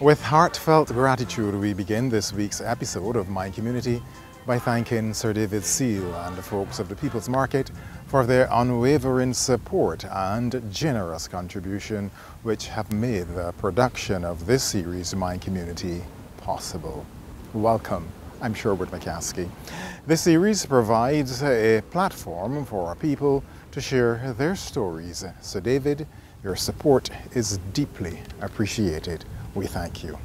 With heartfelt gratitude, we begin this week's episode of My Community by thanking Sir David Seal and the folks of the People's Market for their unwavering support and generous contribution which have made the production of this series, My Community, possible. Welcome. I'm Sherwood McCaskey. This series provides a platform for people to share their stories. So David, your support is deeply appreciated. We thank you.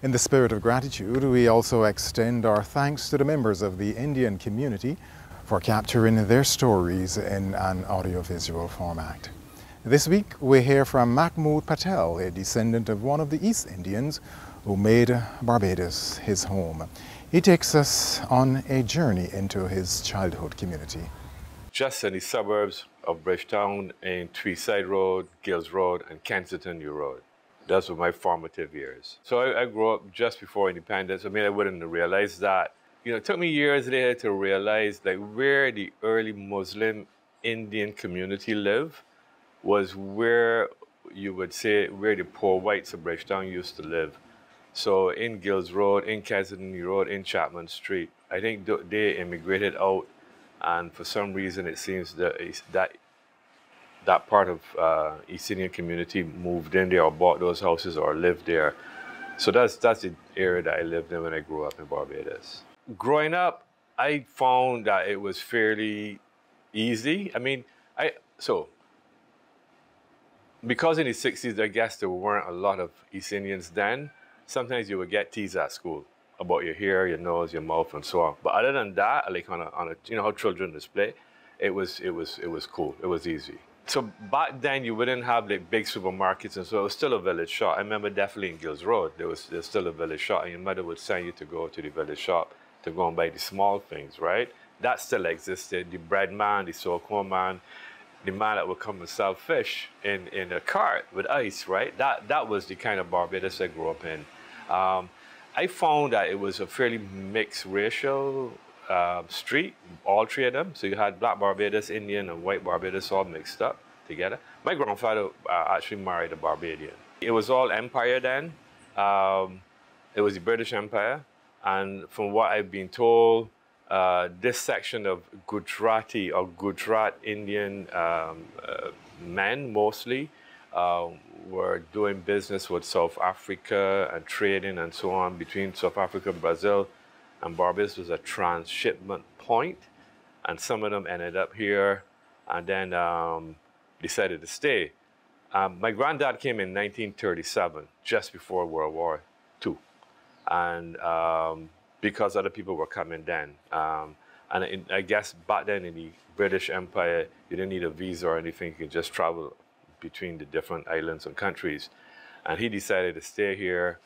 In the spirit of gratitude, we also extend our thanks to the members of the Indian community for capturing their stories in an audiovisual format. This week, we hear from Mahmood Patel, a descendant of one of the East Indians who made Barbados his home. He takes us on a journey into his childhood community. Just in the suburbs of Bridgetown in Tweedside Road, Gills Road, and Kensington New Road. Those were my formative years. So I grew up just before independence. I mean, I wouldn't have realized that. You know, it took me years later to realize like where the early Muslim Indian community lived was where you would say where the poor whites of Bridgetown used to live. So in Gills Road, in Kensington New Road, in Chapman Street. I think they immigrated out, and for some reason it seems that part of East Indian community moved in there or bought those houses or lived there. So that's the area that I lived in when I grew up in Barbados. Growing up, I found that it was fairly easy. I mean, because in the 60s, I guess there weren't a lot of East Indians then, sometimes you would get teased at school about your hair, your nose, your mouth, and so on. But other than that, like on a you know how children display, it was cool. It was easy. So back then, you wouldn't have like big supermarkets, and so it was still a village shop. I remember definitely in Gills Road, there's still a village shop, and your mother would send you to go to the village shop to go and buy the small things, right? That still existed. The bread man, the so-called man, the man that would come and sell fish in a cart with ice, right? That was the kind of Barbados I grew up in. I found that it was a fairly mixed racial street, all three of them. So you had black Barbados, Indian, and white Barbados all mixed up together. My grandfather actually married a Barbadian. It was all empire then. It was the British Empire. And from what I've been told, this section of Gujarati or Gujarat Indian men mostly were doing business with South Africa and trading and so on between South Africa, Brazil, and Barbados was a transshipment point, and some of them ended up here and then decided to stay. My granddad came in 1937, just before World War II, and because other people were coming then. And I guess back then in the British Empire, you didn't need a visa or anything, you could just travel between the different islands and countries. And he decided to stay here.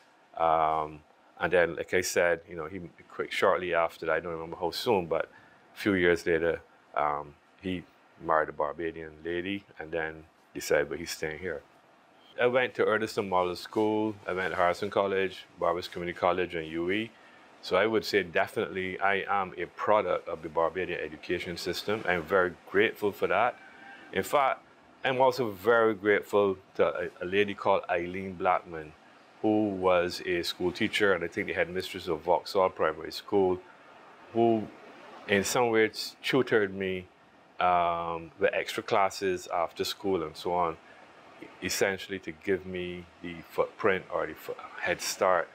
And then, like I said, you know, shortly after that, I don't remember how soon, but a few years later, he married a Barbadian lady and then decided, but he's staying here. I went to Ernestine Model School. I went to Harrison College, Barbados Community College, and UE. So I would say definitely I am a product of the Barbadian education system. I'm very grateful for that. In fact, I'm also very grateful to a lady called Eileen Blackman, who was a school teacher, and I think the headmistress of Vauxhall Primary School, who in some ways tutored me with extra classes after school and so on, essentially to give me the footprint or the head start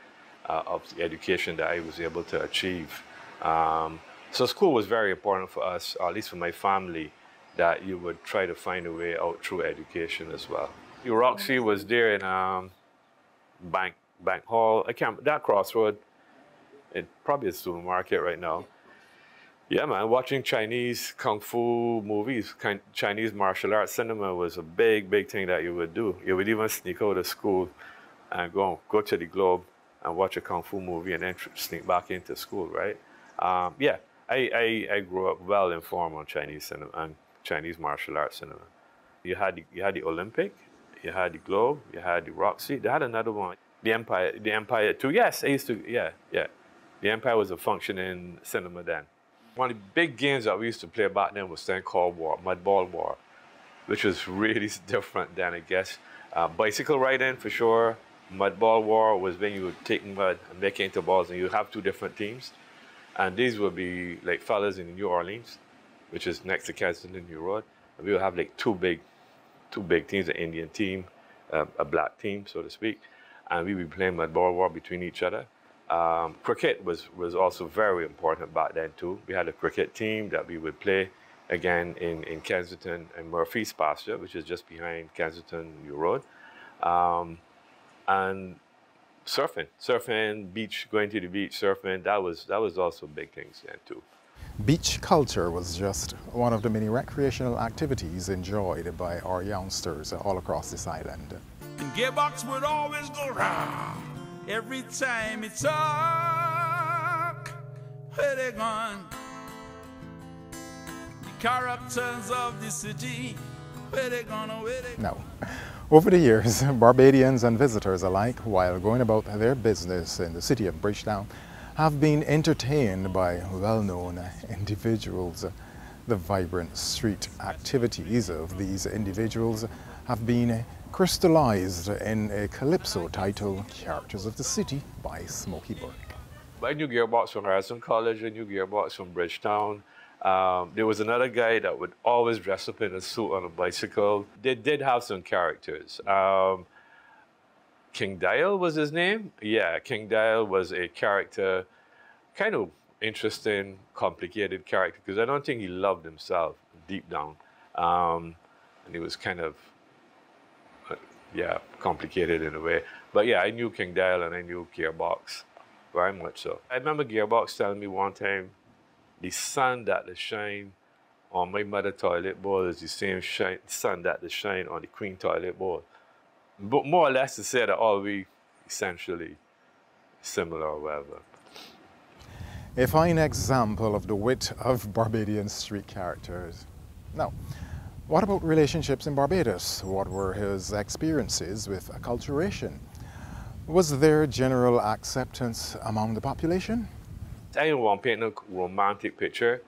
of the education that I was able to achieve. So school was very important for us, or at least for my family, that you would try to find a way out through education as well. The Roxy was there in Bank Hall. That crossroad, it probably is a supermarket right now. Yeah, man, watching Chinese kung fu movies, Chinese martial arts cinema was a big thing that you would do. You would even sneak out of school and go to the Globe and watch a kung fu movie and then sneak back into school, right? Yeah, I grew up well informed on Chinese cinema and Chinese martial arts cinema. You had the Olympic, you had the Globe, you had the Roxy. They had another one, the Empire too. Yes, I used to. Yeah. The Empire was a functioning cinema then. One of the big games that we used to play back then was then called Mud Ball War, which was really different than, I guess. Bicycle riding for sure, Mud ball war was when you would take mud and make it into balls, and you have two different teams. And these would be like fellas in New Orleans, which is next to Kensington New Road. And we would have like two big teams, an Indian team, a black team, so to speak. And we would be playing mud ball war between each other. Cricket was also very important back then too. We had a cricket team that we would play again in Kensington and Murphy's pasture, which is just behind Kensington New Road. And surfing, beach, going to the beach, surfing, that was also big things then too. Beach culture was just one of the many recreational activities enjoyed by our youngsters all across this island. And gearbox would always go round every time it talk. Where they gone? The characters of the city. Where they gone? Where they? No. Over the years, Barbadians and visitors alike, while going about their business in the city of Bridgetown, have been entertained by well-known individuals. The vibrant street activities of these individuals have been crystallized in a calypso titled Characters of the City by Smokey Burke. I knew Gearbox from Harrison College, I knew Gearbox from Bridgetown. There was another guy that would always dress up in a suit on a bicycle. They did have some characters. King Dial was his name. Yeah, King Dial was a character, kind of interesting, complicated character, because I don't think he loved himself deep down. And he was kind of, complicated in a way. But yeah, I knew King Dial and I knew Gearbox, very much so. I remember Gearbox telling me one time, the sun that they shine on my mother toilet bowl is the same sun that they shine on the queen toilet bowl. But more or less to say that all we essentially similar or whatever. A fine example of the wit of Barbadian street characters. Now, what about relationships in Barbados? What were his experiences with acculturation? Was there general acceptance among the population? I didn't want to paint a romantic picture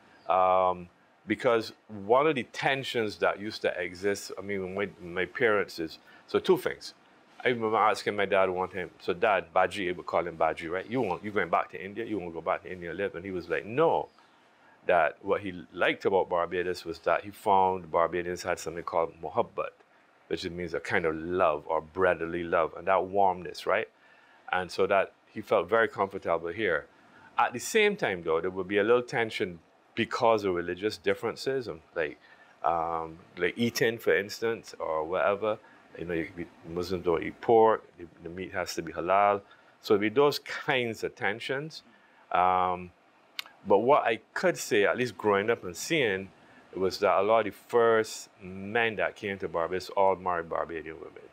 because one of the tensions that used to exist, I mean, with my parents is, so two things. I remember asking my dad one time, so Dad, Baji, I would call him Baji, right? You going back to India? You want to go back to India and live? And he was like, no. That what he liked about Barbados was that he found Barbadians had something called muhabbat, which means a kind of love or brotherly love, and that warmness, right? And so that he felt very comfortable here. At the same time, though, there would be a little tension because of religious differences, like eating, for instance, or whatever. You know, Muslims don't eat pork. The meat has to be halal. So there'd be those kinds of tensions. But what I could say, at least growing up and seeing, was that a lot of the first men that came to Barbados all married Barbadian women,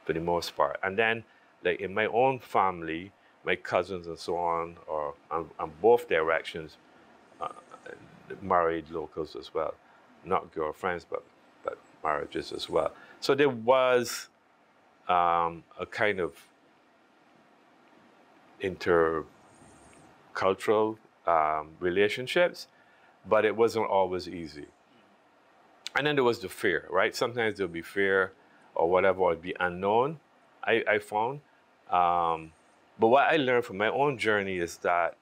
for the most part. And then, like in my own family, my cousins and so on, or on both directions, married locals as well. Not girlfriends, but marriages as well. So there was a kind of intercultural relationships, but it wasn't always easy. And then there was the fear, right? Sometimes there'll be fear or whatever, or it'd be unknown, I found. But what I learned from my own journey is that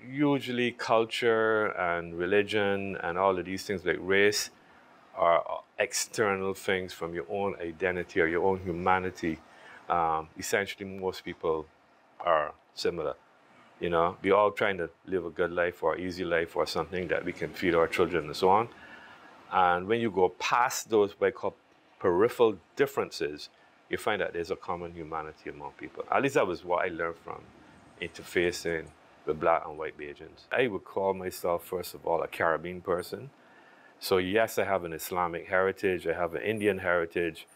usually culture and religion and all of these things like race are external things from your own identity or your own humanity. Essentially, most people are similar. You know, we're all trying to live a good life or easy life or something that we can feed our children and so on. And when you go past those what I call peripheral differences, you find that there's a common humanity among people. At least that was what I learned from interfacing with black and white Bajans. I would call myself, first of all, a Caribbean person. So yes, I have an Islamic heritage, I have an Indian heritage,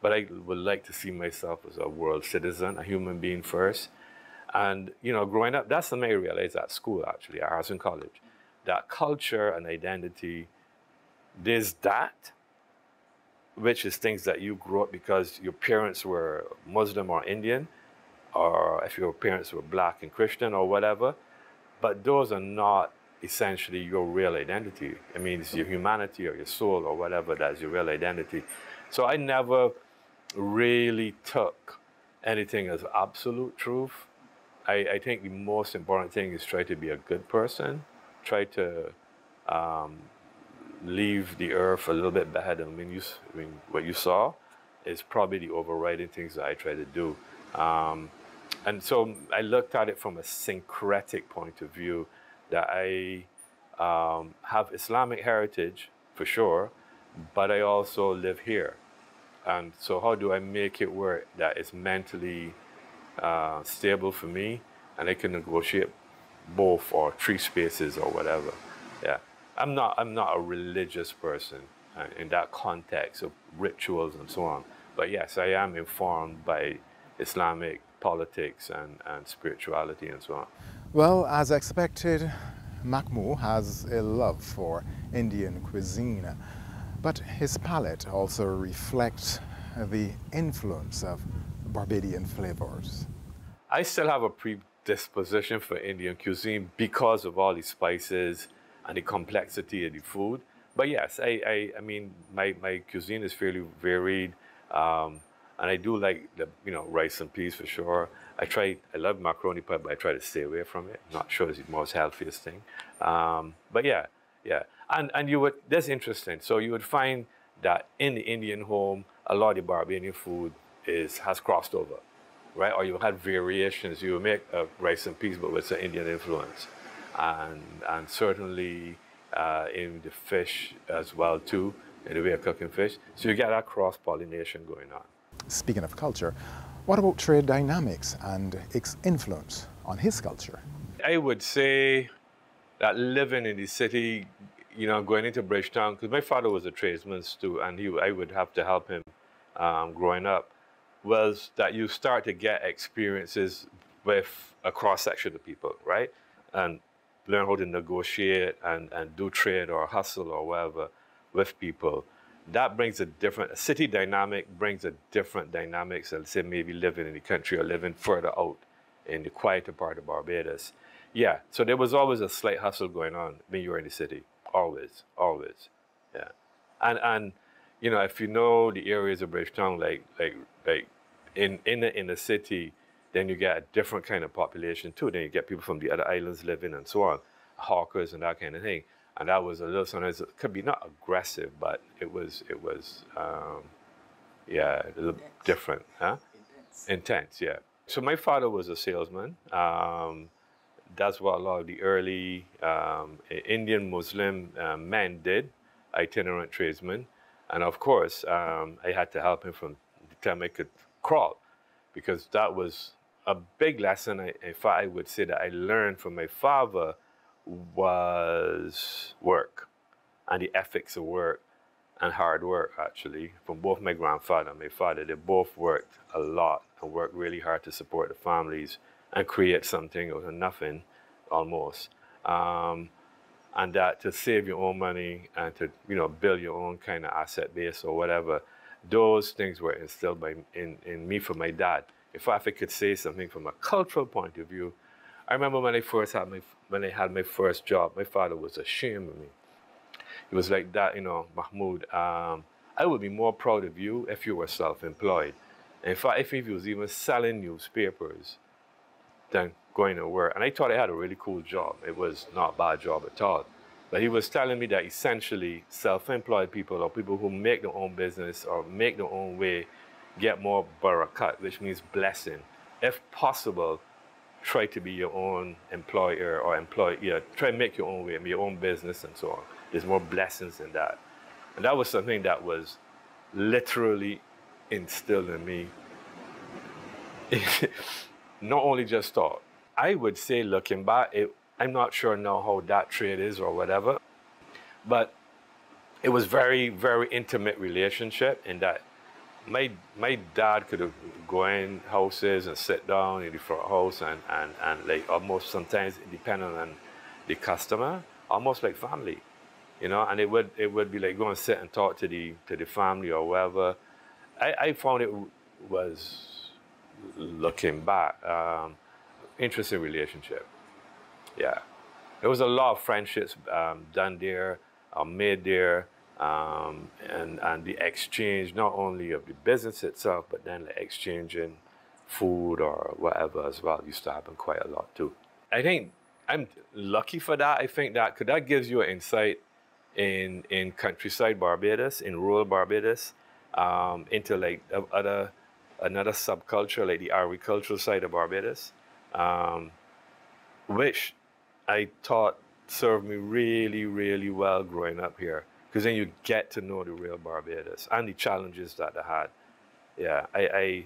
but I would like to see myself as a world citizen, a human being first. And, you know, growing up, that's something I realized at school, actually, at Harrison College, that culture and identity, there's that, which is things that you grew up because your parents were Muslim or Indian, or if your parents were black and Christian or whatever, but those are not essentially your real identity. I mean, it's your humanity or your soul or whatever that's your real identity. So I never really took anything as absolute truth. I think the most important thing is try to be a good person, try to leave the earth a little bit better than what you saw is probably the overriding things that I try to do. And so I looked at it from a syncretic point of view that I have Islamic heritage for sure, but I also live here. And so how do I make it work that it's mentally stable for me and I can negotiate both or three spaces or whatever. Yeah. I'm not a religious person in that context of rituals and so on. But yes, I am informed by Islamic politics and spirituality and so on. Well, as expected, Mahmoud has a love for Indian cuisine, but his palate also reflects the influence of Barbadian flavors. I still have a predisposition for Indian cuisine because of all the spices and the complexity of the food. But yes, I mean, my cuisine is fairly varied. And I do like the, rice and peas for sure. I love macaroni pie, but I try to stay away from it. Not sure it's the most healthiest thing. But yeah. And that's interesting. So you would find that in the Indian home, a lot of the Barbadian food has crossed over, right? Or you had variations. You would make rice and peas, but with an Indian influence. And certainly in the fish as well too, in the way of cooking fish. So you get that cross-pollination going on. Speaking of culture, what about trade dynamics and its influence on his culture? I would say that living in the city, going into Bridgetown, because my father was a tradesman too, and I would have to help him growing up, was that you start to get experiences with a cross-section of people, right? And learn how to negotiate and do trade or hustle or whatever with people. That brings a city dynamic brings a different dynamics than, say, maybe living in the country or living further out in the quieter part of Barbados. Yeah, so there was always a slight hustle going on when you were in the city. Always. Yeah. And if you know the areas of Bridgetown, like in the city, then you get a different kind of population too. Then you get people from the other islands living and so on, hawkers and that kind of thing. And that was a little, sometimes it could be not aggressive, but it was a little different, huh? Intense, yeah. So my father was a salesman. That's what a lot of the early Indian Muslim men did, itinerant tradesmen. And of course, I had to help him from the time I could crawl, because that was a big lesson. In fact, I would say that I learned from my father was work and the ethics of work and hard work, actually, from both my grandfather and my father. They both worked a lot and worked really hard to support the families and create something out of nothing, almost. And that to save your own money and to, build your own kind of asset base or whatever, those things were instilled in me from my dad. If I could say something from a cultural point of view, I remember when I had my first job, my father was ashamed of me. He was like that, Mahmoud, I would be more proud of you if you were self-employed. In fact, if he was even selling newspapers than going to work. And I thought I had a really cool job. It was not a bad job at all. But he was telling me that essentially self-employed people or people who make their own business or make their own way get more barakat, which means blessing. If possible, try to be your own employer or employee. Yeah, try and make your own way, your own business and so on. There's more blessings in that. And that was something that was literally instilled in me. Not only just thought. I would say, looking back, I'm not sure now how that trade is or whatever, but it was very, very intimate relationship in that my dad could go in houses and sit down in the front house and like almost sometimes depending on the customer, almost like family, and it would be like go and sit and talk to the family or whatever. I found it was, looking back, interesting relationship. Yeah, there was a lot of friendships done there, made there. And the exchange, not only of the business itself, but then the exchanging food or whatever as well. It used to happen quite a lot too. I think I'm lucky for that. I think that, because that gives you an insight in countryside Barbados, in rural Barbados, into like another subculture, like the agricultural side of Barbados, which I thought served me really, really well growing up here. Because then you get to know the real Barbados and the challenges that they had. Yeah, I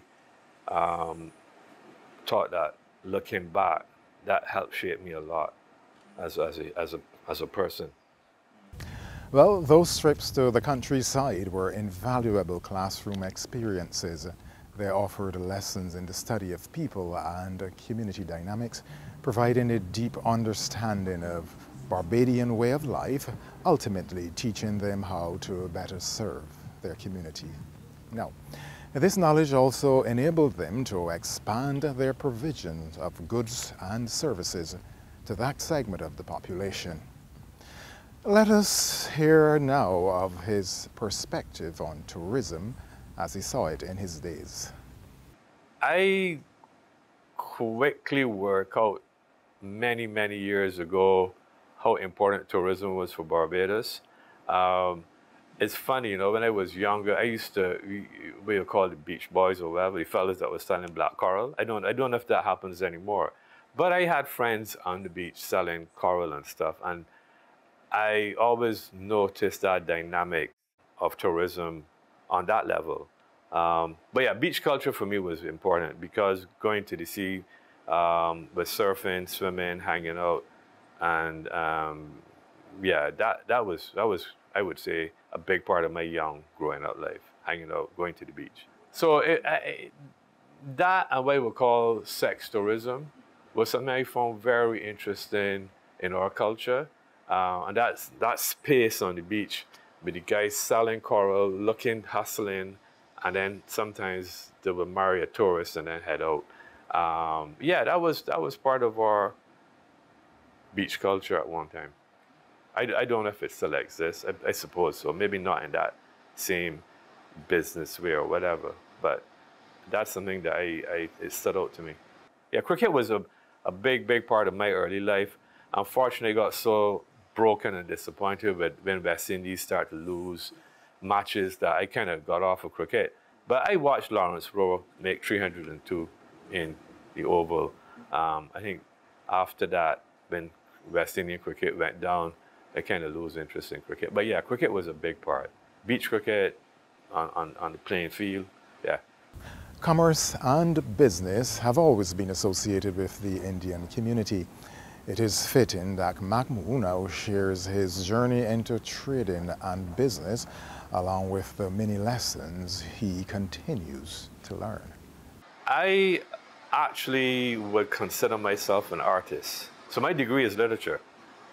thought that looking back, that helped shape me a lot as a person. Well, those trips to the countryside were invaluable classroom experiences. They offered lessons in the study of people and community dynamics, providing a deep understanding of Barbadian way of life, ultimately teaching them how to better serve their community. Now, this knowledge also enabled them to expand their provisions of goods and services to that segment of the population. Let us hear now of his perspective on tourism as he saw it in his days. I quickly worked out many, many years ago how important tourism was for Barbados. It's funny, you know, when I was younger, I used to, we were called the beach boys or whatever, the fellas that were selling black coral. I don't know if that happens anymore. But I had friends on the beach selling coral and stuff, and I always noticed that dynamic of tourism on that level. But yeah, beach culture for me was important because going to the sea, with surfing, swimming, hanging out, and yeah, that was I would say a big part of my young growing up life, hanging out, going to the beach. So that and what we call sex tourism was something I found very interesting in our culture. And that space on the beach with the guys selling coral, looking, hustling, and then sometimes they would marry a tourist and then head out. Yeah, that was part of our beach culture at one time. I don't know if it still exists. I suppose so. Maybe not in that same business way or whatever, but that's something that it stood out to me. Yeah, cricket was a big part of my early life. Unfortunately, I got so broken and disappointed when West Indies started to lose matches that I kind of got off of cricket. But I watched Lawrence Rowe make 302 in the Oval. I think after that, when West Indian cricket went down, I kind of lose interest in cricket. But yeah, cricket was a big part. Beach cricket, on the playing field, yeah. Commerce and business have always been associated with the Indian community. It is fitting that Mahmoud now shares his journey into trading and business, along with the many lessons he continues to learn. I actually would consider myself an artist. So my degree is literature.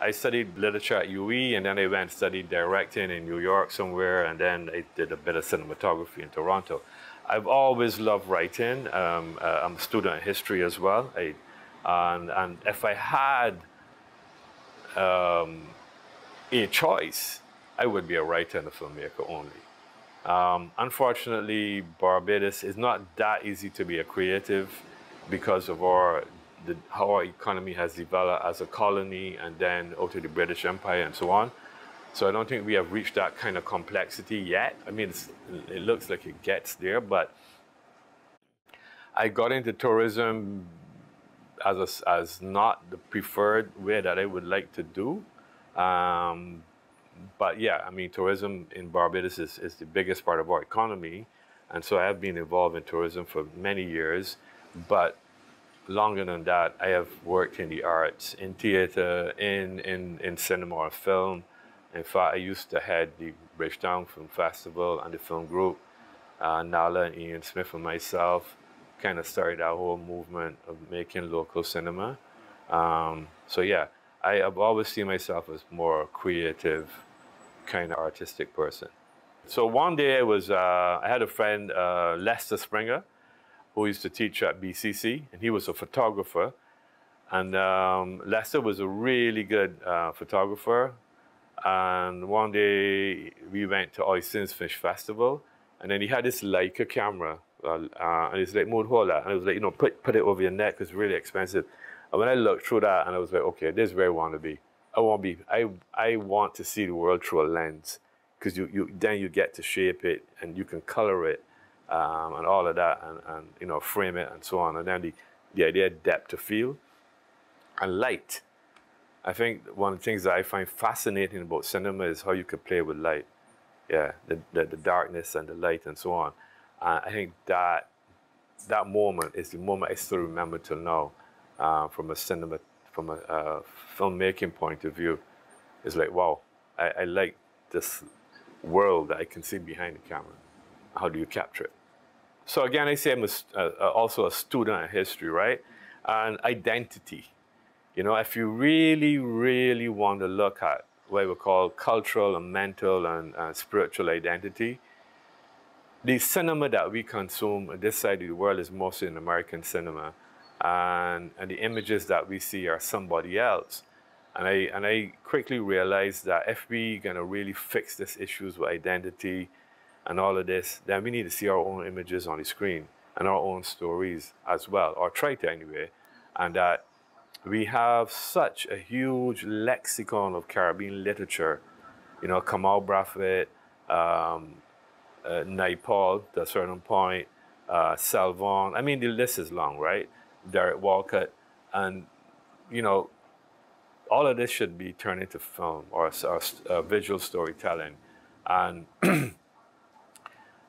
I studied literature at UE, and then I went and studied directing in New York somewhere, and then I did a bit of cinematography in Toronto. I've always loved writing. I'm a student in history as well. And if I had a choice, I would be a writer and a filmmaker only. Unfortunately, Barbados is not that easy to be a creative because of how our economy has developed as a colony and then out of the British Empire and so on. So I don't think we have reached that kind of complexity yet. I mean, it looks like it gets there, but I got into tourism as not the preferred way that I would like to do. But yeah, I mean, tourism in Barbados is the biggest part of our economy. And so I have been involved in tourism for many years. But longer than that, I have worked in the arts, in theater, in cinema or film. In fact, I used to head the Bridgetown Film Festival and the film group. Nala and Ian Smith and myself kind of started that whole movement of making local cinema. So yeah, I have always seen myself as more creative, kind of artistic person. So one day I had a friend, Lester Springer, who used to teach at BCC, and he was a photographer. And Lester was a really good photographer. And one day we went to Oisin's Fish Festival, and then he had this Leica camera, And it's like, Mood, hold that. And it was like, you know, put it over your neck, it's really expensive. And when I looked through that, and I was like, okay, this is where I want to be. I want to see the world through a lens, because then you get to shape it, and you can color it, and all of that, and you know, frame it and so on. And then the idea of depth of field and light. I think one of the things that I find fascinating about cinema is how you could play with light. Yeah, the darkness and the light and so on. I think that moment is the moment I still remember till now, from a filmmaking point of view. It's like, wow, I like this world that I can see behind the camera. How do you capture it? So again, I say I'm also a student of history, right? And identity. You know, if you really, really want to look at what we call cultural and mental and spiritual identity, the cinema that we consume on this side of the world is mostly an American cinema. And the images that we see are somebody else. And I quickly realized that if we're going to really fix these issues with identity and all of this, then we need to see our own images on the screen and our own stories as well, or try to anyway. And that we have such a huge lexicon of Caribbean literature, you know, Kamal Brathwaite, Naipaul to a certain point, Salvon. I mean, the list is long, right? Derek Walcott, and you know, all of this should be turned into film or visual storytelling. And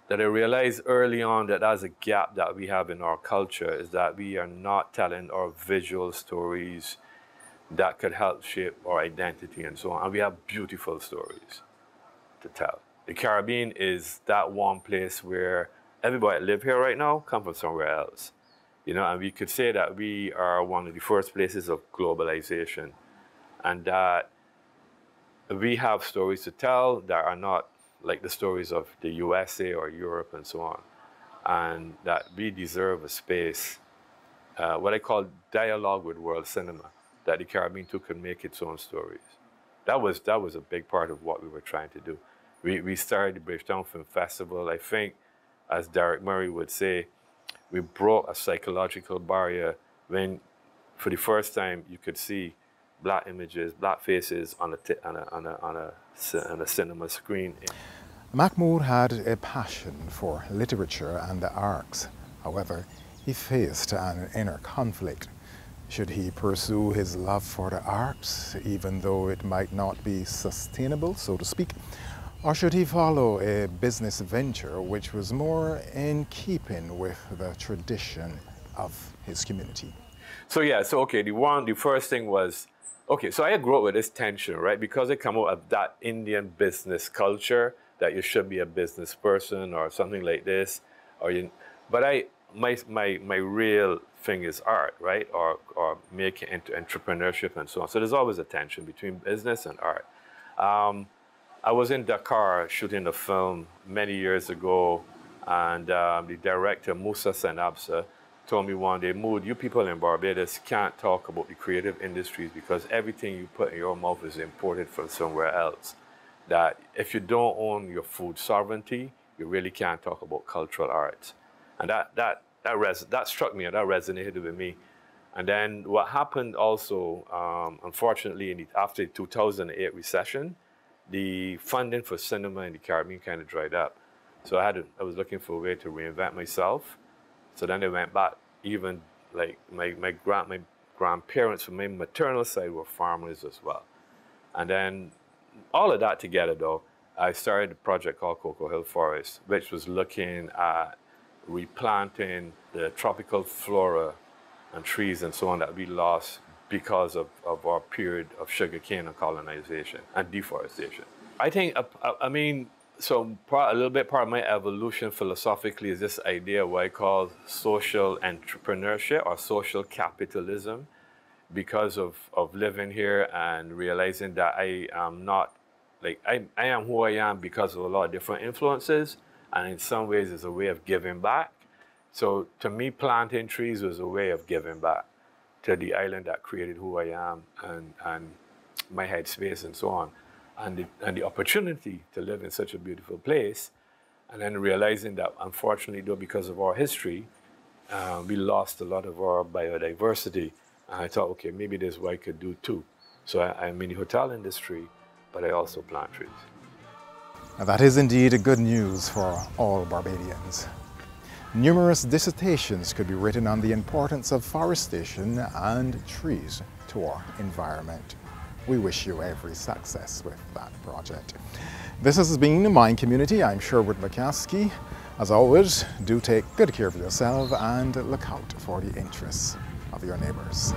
that I realized early on that that's a gap that we have in our culture, is that we are not telling our visual stories that could help shape our identity and so on. And we have beautiful stories to tell. The Caribbean is that one place where everybody that live here right now come from somewhere else. You know, and we could say that we are one of the first places of globalization, and that we have stories to tell that are not like the stories of the USA or Europe and so on, and that we deserve a space, what I call dialogue with world cinema, that the Caribbean too can make its own stories. That was a big part of what we were trying to do. We started the Bridgetown Film Festival. I think, as Derek Murray would say, we broke a psychological barrier when, for the first time, you could see black images, black faces on a cinema screen. Mahmoud had a passion for literature and the arts. However, he faced an inner conflict. Should he pursue his love for the arts, even though it might not be sustainable, so to speak? Or should he follow a business venture which was more in keeping with the tradition of his community? So yeah, so okay, the first thing was, okay, so I grew up with this tension, right? Because I come out of that Indian business culture, that you should be a business person or something like this, but my real thing is art, right? Or making into entrepreneurship and so on. So there's always a tension between business and art. I was in Dakar shooting a film many years ago, and the director, Musa Senabsa, told me one day, Mood, you people in Barbados can't talk about the creative industries because everything you put in your mouth is imported from somewhere else. That if you don't own your food sovereignty, you really can't talk about cultural arts. And that struck me, and that resonated with me. And then what happened also, unfortunately, after the 2008 recession, the funding for cinema in the Caribbean kind of dried up. So I was looking for a way to reinvent myself. So then I went back, even like my grandparents from my maternal side were farmers as well. And then all of that together though, I started a project called Cocoa Hill Forest, which was looking at replanting the tropical flora and trees and so on that we lost because of our period of sugarcane and colonization and deforestation. I think, I mean, so a little bit part of my evolution philosophically is this idea of what I call social entrepreneurship or social capitalism, because of living here and realizing that I am not, like, I am who I am because of a lot of different influences, and in some ways it's a way of giving back. So to me, planting trees was a way of giving back to the island that created who I am and my headspace and so on. And the opportunity to live in such a beautiful place And then realizing that, unfortunately, though, because of our history, we lost a lot of our biodiversity. And I thought, okay, maybe there's what I could do too. So I'm in the hotel industry, but I also plant trees. And that is indeed good news for all Barbadians. Numerous dissertations could be written on the importance of forestation and trees to our environment. We wish you every success with that project. This has been My Community. I'm Sherwood McCaskey. As always, do take good care of yourself and look out for the interests of your neighbours.